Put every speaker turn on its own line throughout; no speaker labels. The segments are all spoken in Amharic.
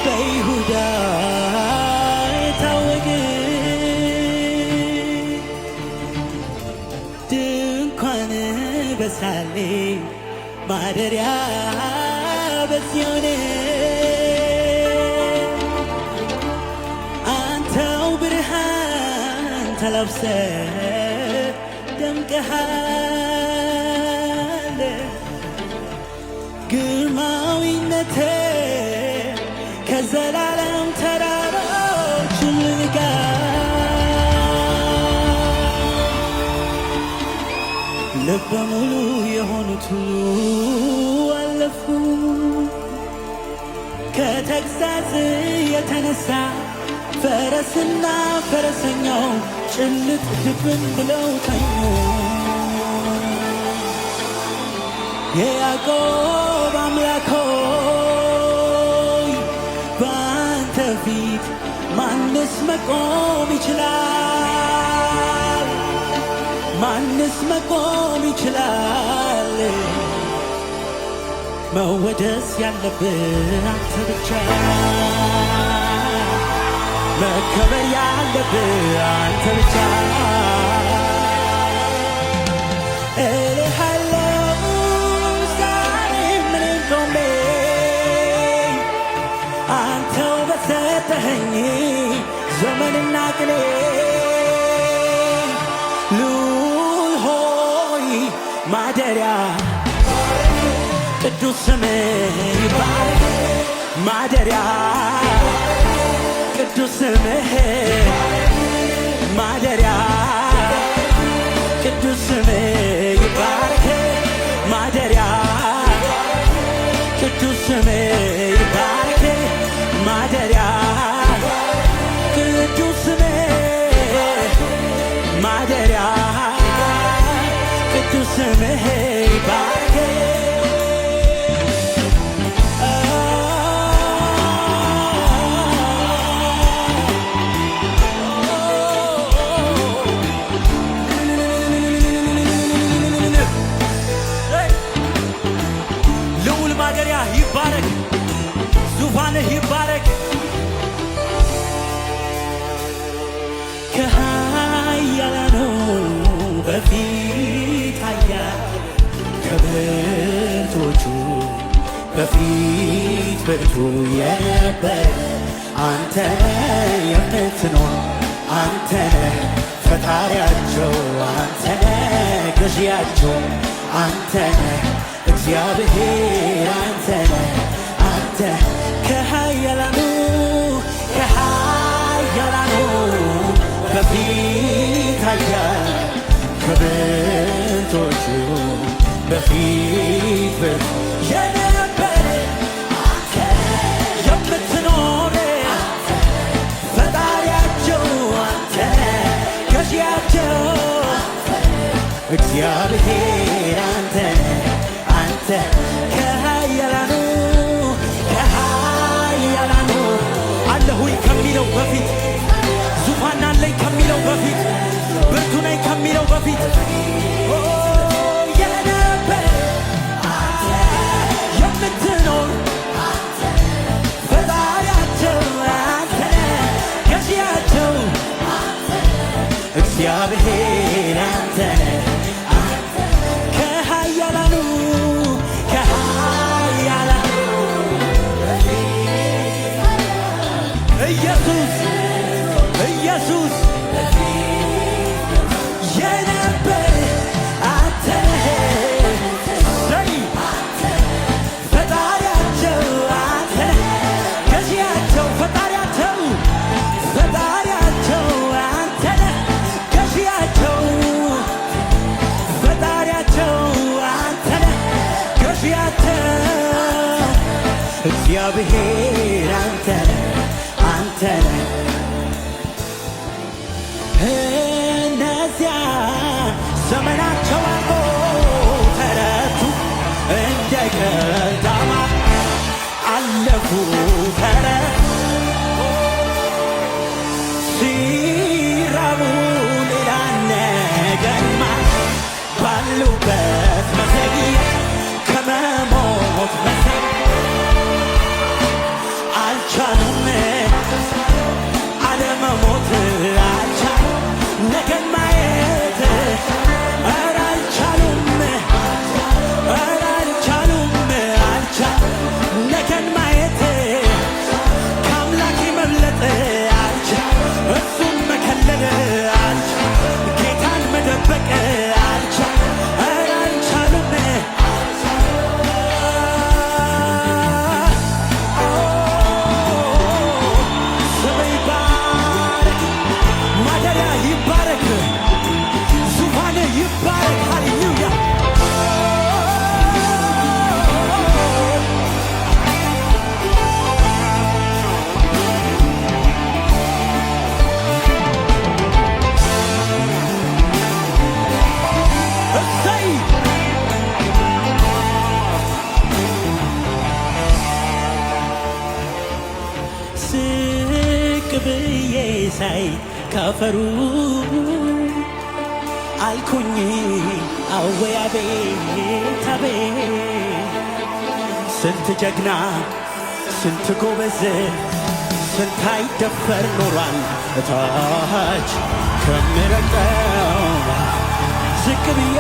በይሁዳ የታወቀ ድንኳን በሳሌም ማደሪያ በጽዮን አንተው ብርሃን ተለብሰ ደምቀሃል ግርማዊነቴ ከዘላለም ተራሮች ጋር ልበ ሙሉ የሆኑት ሁሉ አለፉ ከተግሣጽ የተነሳ ፈረስና ፈረሰኛው ጭልጥ ድብን ብለው ተኙ የያዕቆብ አምላክ ሆይ በአንተ ፊት ማንስ መቆም ይችላል? ማንስ መቆም ይችላል? መወደስ ያለብህ አንተ ብቻ መከበር ያለብህ አንተ ብቻ እልሃለሁ ዛሬም እኔም ቆሜ አንተው በሰጠኸኝ ዘመንና ቅኔ ልዑል ሆይ ማደሪያ ቅዱስ ስምህ ይባረክ ማደሪያ ቅዱስ ስምህ ማደሪያ ቅዱስ ስምህ ይባረክ ማደሪያ ቅዱስ ስምህ ይባረክ ማደሪያ ቅዱስ ስምህ ማደሪያ ቅዱስ ስምህ ይባረክ ይባረክ ዙፋንህ ይባረክ ከኃያላኑ በፊት ኃያል ከብርቶቹ በፊት ብርቱ የነበረ አንተ የምትኖር አንተ ነህ ፈጣሪያቸው አንተ ነህ ገዢያቸው አንተ ነህ እግዚአብሔር አንተ ነህ አንተ ከኃያላኑ በፊት ኃያል ከብርቶቹ በፊት ብርቱ የነበረ አንተ የምትኖር ፈጣሪያቸው አንተ ገዢያቸው እግዚአብሔር አንተ አንተ ከኃያላኑ አለሁኝ ከሚለው በፊት ዙፋን አለኝ ከሚለው በፊት ብርቱ ነኝ ከሚለው በፊት የነበረ አንተ የምትኖር ፈጣሪያቸው አንተ ገዢያቸው እግዚአብሔር አንተ ኢየሱስ የነበረ አንተ ፈጣሪያቸው አንተ ገዢያቸው ፈጣሪያቸው አንተ ገዢያቸው ፈጣሪያቸው አንተ ገዢያቸው እግዚአብሔር አንተ እነዚያ ዘመናቸው አልፎ ተረቱ እንደ ቀዳማ አለፉ ተረቱ ሲራቡ ሌላ ነገርማ ካፈሩ አልኩኝ አወይ አቤት አቤት ስንት ጀግና ስንት ጎበዝ ስንት አይደፈር ኖሯል እታች ከምረቀው ዝቅ ብዬ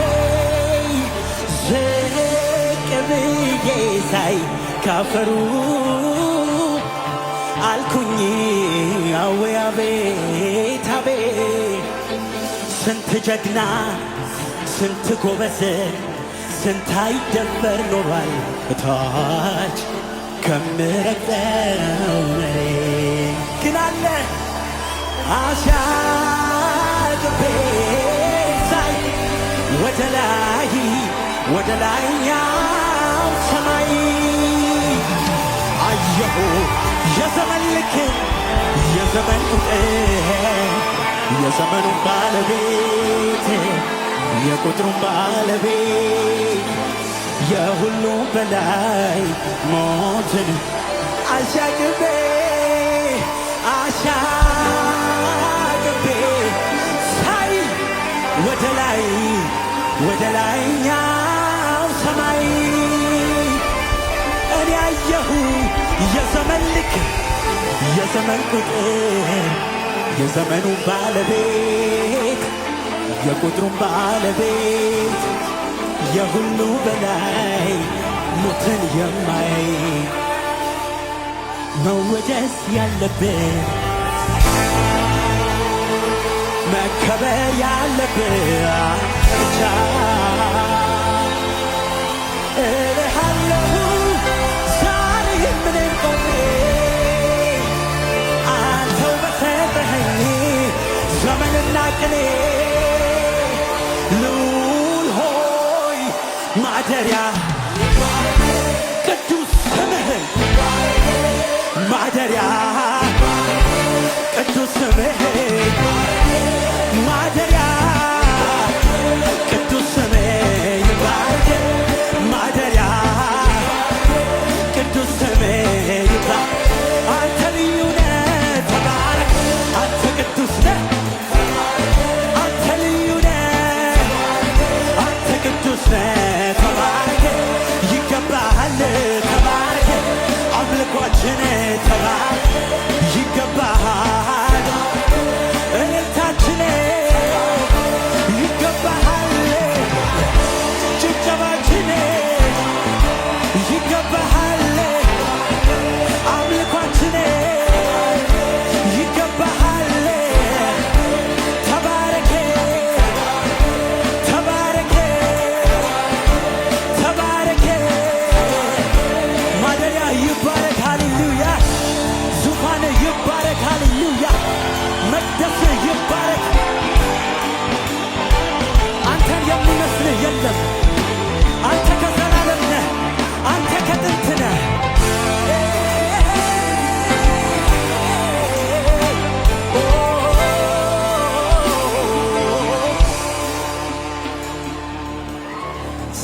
ሳይ ካፈሩ አልኩኝ አወይ አቤት አቤት ስንት ጀግና ስንት ጎበዝ ስንት አይደፈር ኖሯል እታች ከምረግጠው መሬት ግን አለ አሻግሬ ሳይ ወደ ላይኛው ሰማይ አየሁ የዘመን ልክ የዘመን ቁጥር የዘመኑን ባለቤት የቁጥሩን ባለቤት የሁሉም በላይ ሞትን አሻግሬ ሳይ ወደ ላይኛው ሰማይ እኔ አየሁ የዘመን ልክ የዘመን ቁጥር የዘመኑን ባለቤት የቁጥሩን ባለቤት የሁሉ በላይ ሞትን የማይ መወደስ ያለበት መከበር ያለበት ብቻ እልሃለሁ ዛሬ ምንም ቆሜ አንተው በሰጠኸኝ ዘመንና ቅኔ ልዑል ሆይ ማደሪያ ቅዱስ ስምህን ማደሪያ ቅዱስ ስምህን ማደሪያ ቅዱስ ስምህ ይባረክ ማደሪያ ቅዱስ ስምህ ይባረክ አንተ ልዩ ነህ ተባረክ አንተ ቅዱስ ነህ አንተ ልዩ ነህ አንተ ቅዱስ ነህ ተባረክ ይገባሃል ተባረክ አምልኳችን ተባረክ ይገባሃል እልልታችን ይገባሃል ጭብጨባችን ይገባሃል አምልኳችን ይገባሃል ተባረክ ተባረክ ተባረክ ማደሪያ ይባረክ ሃሌሉያ ዙፋን ይባረክ ሃሌሉያ መቅደስ ይባረክ አንተን የሚመስልህ የለም አንተ ከዘላለም ነህ አንተ ከጥንት ነህ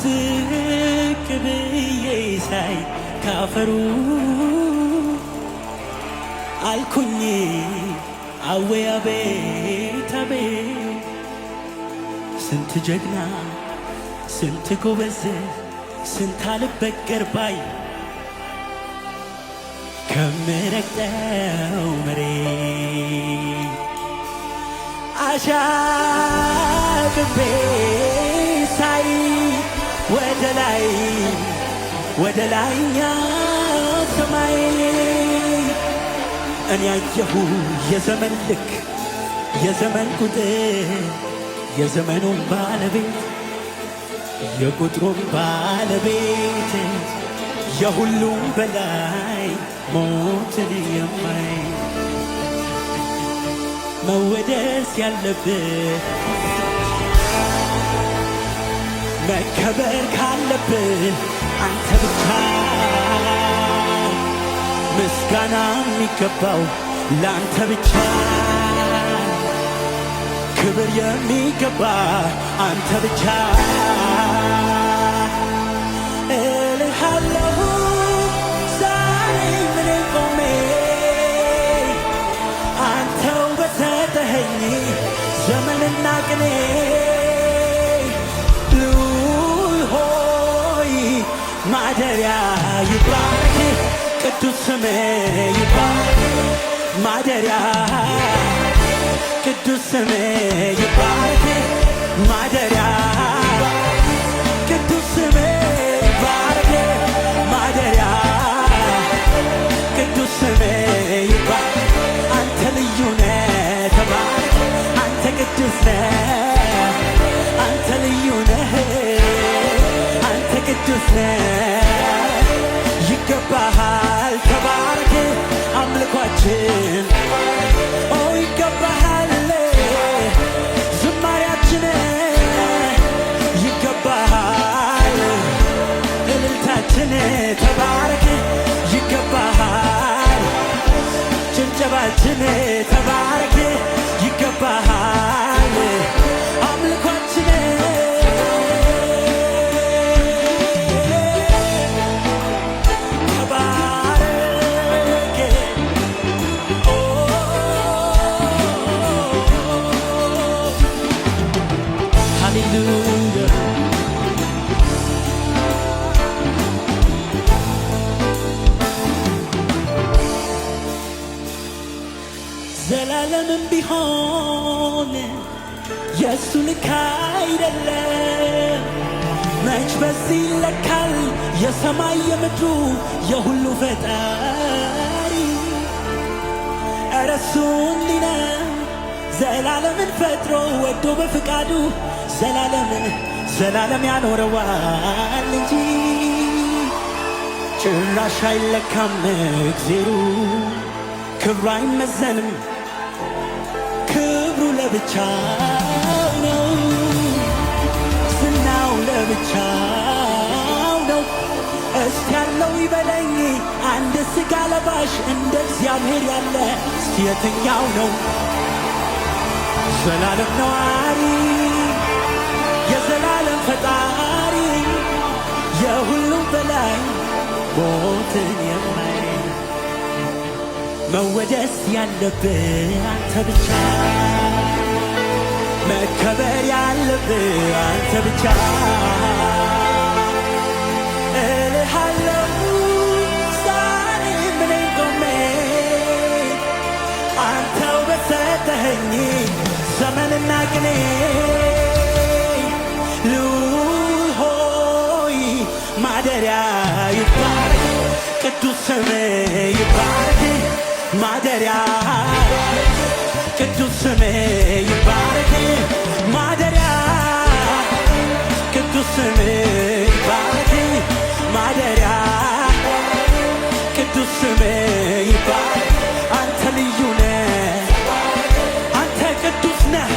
ዝቅ ብዬ ሳይ ካፈሩ አልኩኝ አወይ አቤት አቤት ስንት ጀግና ስንት ጎበዝ ስንት አልበገር ባይ ከምረግጠው መሬት አሻግሬ ሳይ ወደ ላይኛው ሰማይ እኔ ያየሁ የዘመን ልክ የዘመን ቁጥር የዘመኑን ባለቤት የቁጥሩን ባለቤት የሁሉም በላይ ሞትን የማይ መወደስ ያለበት መከበር ካለብህ አንተ ብቻ ምስጋና የሚገባው ለአንተ ብቻ ክብር የሚገባ አንተ ብቻ እልሃለሁ ዛሬ ምን ቆሜ አንተው በሰጠኸኝ ቅኔ ልዑል ሆይ ማደሪያ ይባረክ ቅዱስ ስምህ ይባረክ ማደሪያ ቅዱስ ስምህ ይባረክ ማደሪያ ቅዱስ ስምህ ይባረክ ማደሪያ ቅዱስ ስምህ ይባረክ አንተ ልዩ ነህ ተባረክ አንተ ቅዱስ ነህ አንተ ልዩ ነህ አንተ ቅዱስ ነህ ይገባሃል ተባረክ አምልኳችን ኦ ይገባሃል ዝማሪያችን ይገባሃል እልልታችን ተባረክ ይገባሃል ጭብጨባችን ተባረክ ይገባሃል አምልኳችን ዘላለምም ቢሆን የእሱ ልክ አይደለም መች በዚህ ይለካል የሰማይ የምድሩ የሁሉ ፈጣሪ ኧረ እሱ እንዲህ ነው ዘላለምን ፈጥሮ ወዶ በፍቃዱ ዘላለም ያኖረዋል እንጂ ጭራሽ አይለካም እግዜሩ ክብሩ አይመዘንም ክብሩ ለብቻው ነው ዝናው ለብቻው ነው እስቲ ያለው ይበለኝ አንድ ሥጋ ለባሽ እንደ እግዚአብሔር ያለ እስቲ የትኛው ነው ዘላለም ነዋሪ የዘላለም ፈጣሪ የሁሉም በላይ ሞትን የማይ መወደስ ያለብህ አንተ ብቻ መከበር ያለብህ አንተ ብቻ እልሃለሁ ዛሬ ምን ቆሜ አንተው በሰጠኸኝ ዘመንና ቅኔ ልዑል ሆይ ማደሪያ ይባረክ ቅዱስ ስምህ ይባረክ ማደሪያ ቅዱስ ስምህ ይባረክ ማደሪያ ቅዱስ ስምህ ይባረክ ማደሪያ ቅዱስ ስምህ ይባረክ አንተ ልዩ ነህ አንተ ቅዱስ ነህ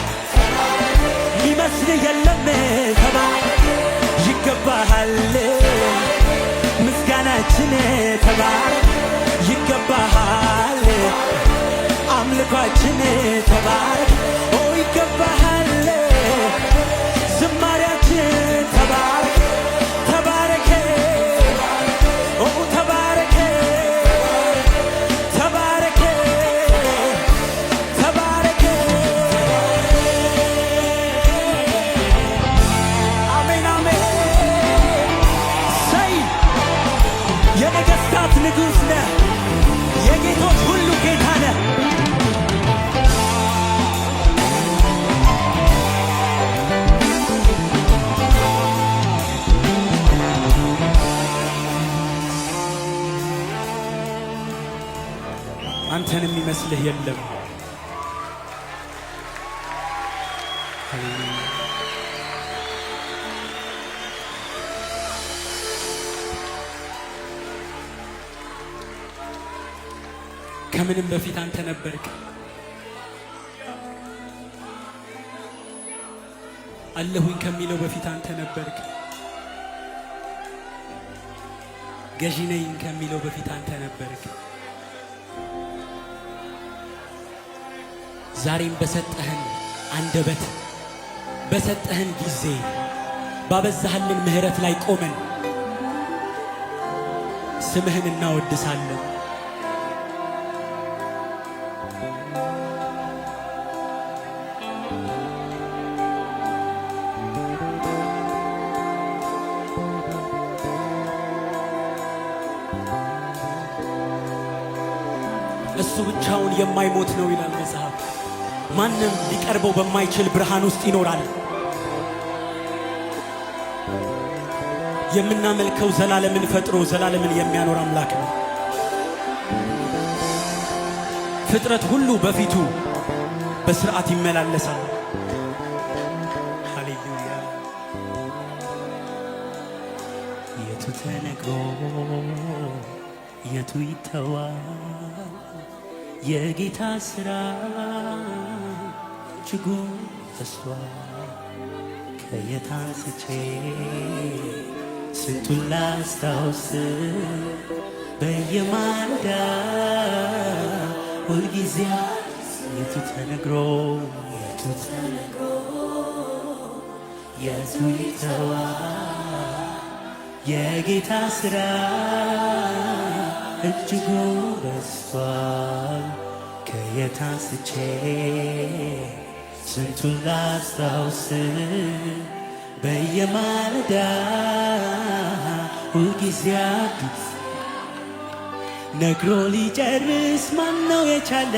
ሚመስልህ የለም ተባረክ ይገባሃል ምስጋናችን ተባረክ ይገባሃል አምልኳችን ተባረክ ኦ ይገባሃል ዝማሪያችን ተባረክ ተባረክ ኦ ተባረክ ተባረክ ተባረክ አሜን አሜን ሰይ የነገሥታት ንጉሥ ነህ የጌቶች ሁሉ ጌታ ነህ አንተን የሚመስልህ የለም ከምንም በፊት አንተ ነበርክ አለሁኝ ከሚለው በፊት አንተ ነበርክ ገዢ ነኝ ከሚለው በፊት አንተ ነበርክ ዛሬም በሰጠህን አንደበት በሰጠህን ጊዜ ባበዛህልን ምሕረት ላይ ቆመን ስምህን እናወድሳለን እርሱ ብቻውን የማይሞት ነው ይላል መጽሐፍ። ማንም ሊቀርበው በማይችል ብርሃን ውስጥ ይኖራል። የምናመልከው ዘላለምን ፈጥሮ ዘላለምን የሚያኖር አምላክ ነው። ፍጥረት ሁሉ በፊቱ በስርዓት ይመላለሳል። ሃሌሉያ። የቱ ተነግሮ የቱ ይተዋል? የጌታ ሥራ እጅጉ በዝቷል። ከየት አንስቼ ስንቱን ላስታውስ? በየማለዳ ሁልጊዜ የቱ ተነግሮ የቱ ይተዋል? የጌታ ሥራ እጅጉ በዝቷል። ከየት አንስቼ ስንቱን ላስታውስ? በየማለዳ ሁልጊዜ አዲስ ነግሮ ሊጨርስ ማነው የቻለ?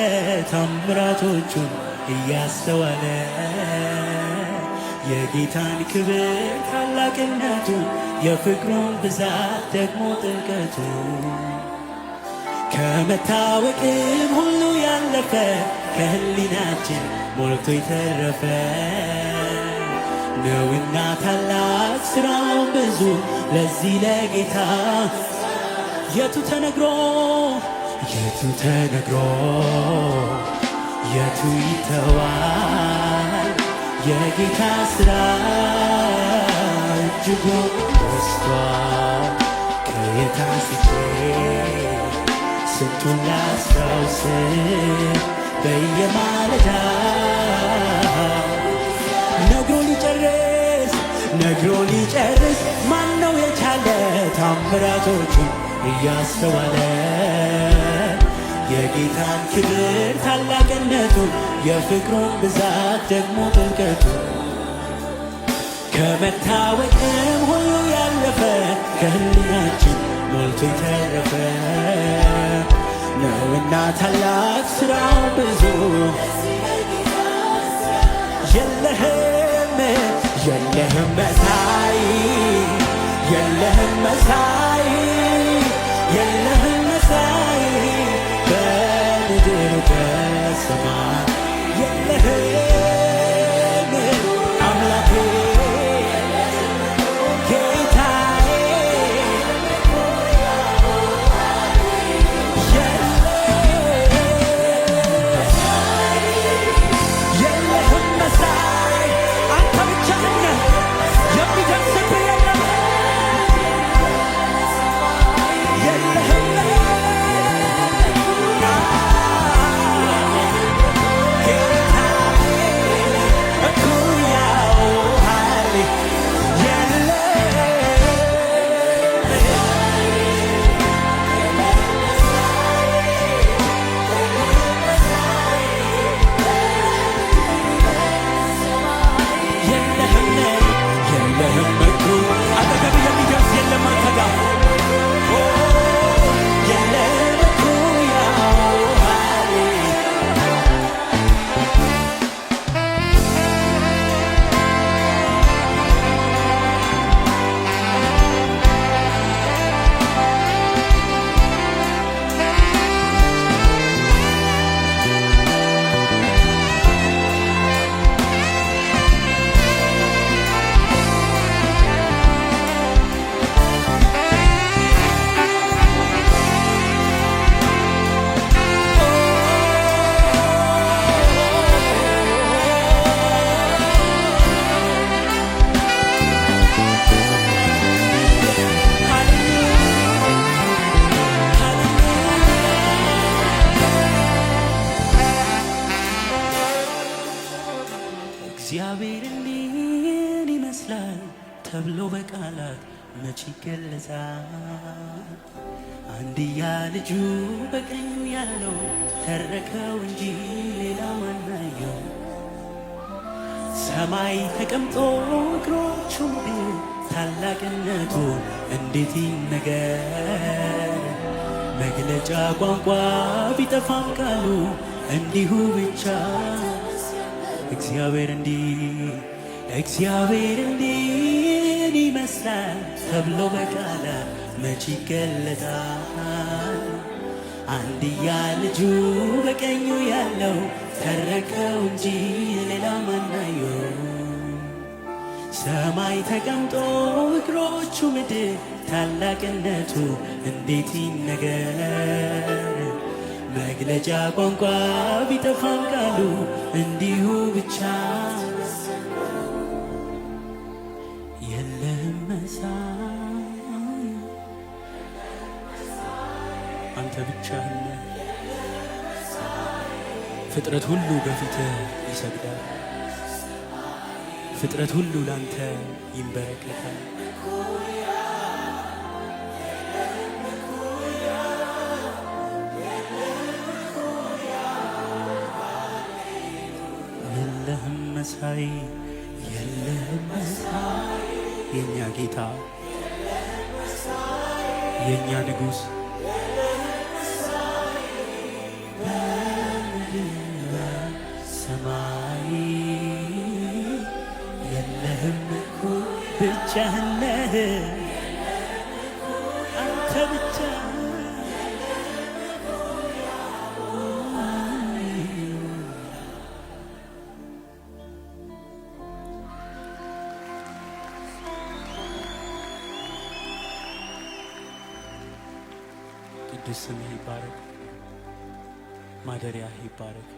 ታምራቶቹን እያስተዋለ የጌታን ክብር ታላቅነቱ የፍቅሩን ብዛት ደግሞ ጥልቀቱ ከመታወቅም ሁሉ ያለፈ ከህሊናችን ሞልቶ የተረፈ ነውና ታላቅ ሥራውን ብዙ ለዚህ ለጌታ የቱ ተነግሮ የቱ ይተዋል? የጌታ ሥራ እጅጉ በዝቷል። ከየት አንስቼ ስንቱን ላስታውስ? በየማለዳ ነግሮ ሊጨርስ ማነው የቻለ? ታምራቶቹን እያስተዋለ የጌታን ክብር ታላቅነቱን የፍቅሩን ብዛት ደግሞ ጥልቀቱ ከመታወቅም ሁሉ ያለፈ ከህሊናችን ሞልቶ የተረፈ ነውና ታላቅ ሥራው ብዙ የለህም መሳይ የለህም መሳይ በምድር በሰማይ የለህም አምላኬ ጌታዬ የለህም መሳይ አንተ ብቻ ነህ የሚደርስብህ እግዚአብሔር እንዲህን ይመስላል ተብሎ በቃላት መች ይገለጻል? አንድያ ልጁ በቀኙ ያለው ተረከው እንጂ ሌላ ማናየው። ሰማይ ተቀምጦ እግሮቹ ታላቅነቱ እንዴት ይነገር? መግለጫ ቋንቋ ቢጠፋም ቃሉ እንዲሁ ብቻ እግዚአብሔር እንዲህን ይመስላል ተብሎ በቃላት መች ይገለጣል? አንድያ ልጁ በቀኙ ያለው ተረከው እንጂ ሌላ ማናየው። ሰማይ ተቀምጦ እግሮቹ ምድር ታላቅነቱ እንዴት ይነገር? መግለጫ ቋንቋ ቢጠፋም ቃሉ እንዲሁ ብቻ የለህም መሳይ አንተ ብቻህን ፍጥረት ሁሉ በፊትህ ይሰግዳል። ፍጥረት ሁሉ ላንተ ይንበረከካል። የለህም መሳይ የለህም መሳይ የኛ ጌታ የኛ ንጉሥ ሰማይ የለህም እኮ ብቻህን ነህ አንተ ብቻ ቅዱስ ስምህ ይባረክ፣ ማደሪያህ ይባረክ።